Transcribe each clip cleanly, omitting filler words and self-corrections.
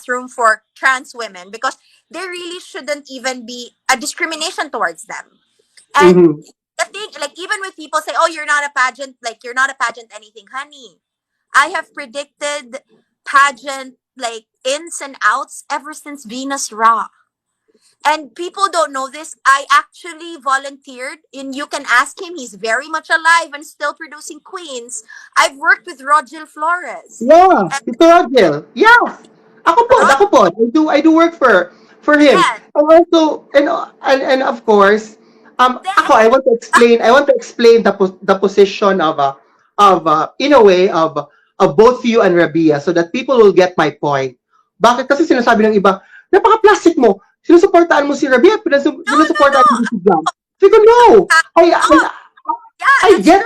bathroom for trans women because there really shouldn't even be a discrimination towards them. And Mm-hmm. the thing, like even when people say, "Oh, you're not a pageant," like you're not a pageant anything, honey. I have predicted pageant like ins and outs ever since Venus Raw. And people don't know this. I actually volunteered, and you can ask him. He's very much alive and still producing queens. I've worked with Rogel Flores. Yeah, And Tito Rodel. Yes. Rod, Ako po. I do work for him. yes, And also and of course, then, I want to explain the position in a way of both you and Rabia so that people will get my point. Bakit kasi sinasabi ng iba, napaka-plastic mo. Sinusuportahan mo si Rabia, no, no, sinusuportahan no. mo si Jam. Sabi ko, no. No, yeah, that's true. I get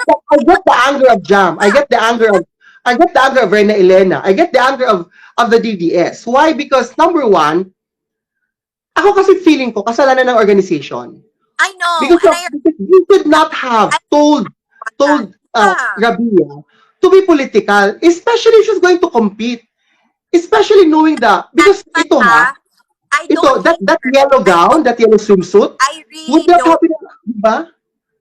the anger of Jam. I get the anger of Rena Elena. I get the anger of the DDS. Why? Because number one, ako kasi feeling ko kasalanan ng organization. I know, Because, and I because you should not have I that. told Yeah, Rabia to be political, especially if she's going to compete. Especially knowing that because but I don't ito hate that her. yellow I gown, don't. that yellow swimsuit I would really not don't. have been, di ba?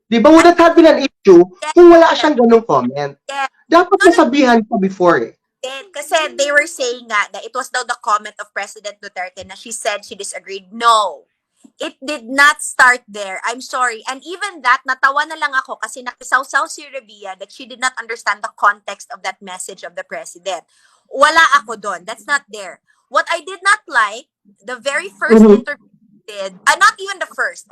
Di ba? Would I not have been an issue get kung wala it. siyang ganung comment. Get Dapat no, no, nasabihan pa before eh. kasi they were saying that it was daw the comment of President Duterte na she said she disagreed. No, it did not start there. I'm sorry. And even that, natawa na lang ako kasi nakisaw-saw si Rabiya that she did not understand the context of that message of the president. Wala ako doon. That's not there. What I did not like, the very first Mhm. interview did, not even the first.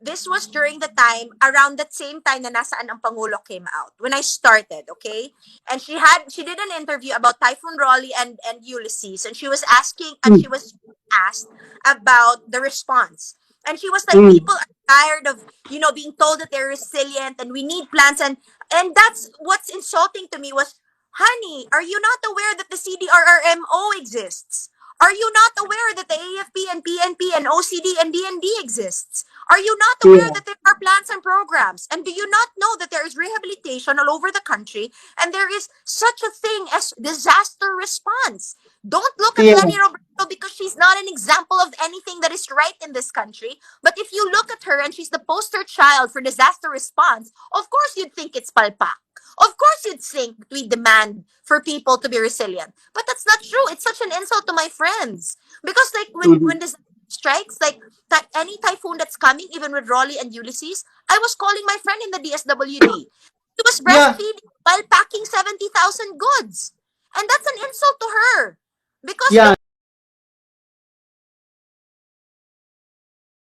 This was during the time, around that same time na Nasaan ang Pangulo came out. When I started, okay? And she did an interview about Typhoon Rolly and Ulysses. And she was asked about the response. And she was like, Mm. people are tired of, being told that they're resilient and we need plans. And that's what's insulting to me was, honey, are you not aware that the CDRRMO exists? Are you not aware that the AFP and PNP and OCD and DND exists? Are you not aware Yeah. that there are plans and programs? And do you not know that there is rehabilitation all over the country and there is such a thing as disaster response? Don't look at Yeah. Lenny Roberto because she's not an example of anything that is right in this country. But if you look at her and she's the poster child for disaster response, of course you'd think it's palpak. Of course you'd think that we demand for people to be resilient. But that's not true. It's such an insult to my friends. Because like when Mhm. this strikes, like any typhoon that's coming, even with Raleigh and Ulysses, I was calling my friend in the DSWD. He was Yeah. breastfeeding while packing 70,000 goods. And that's an insult to her. Because Yeah.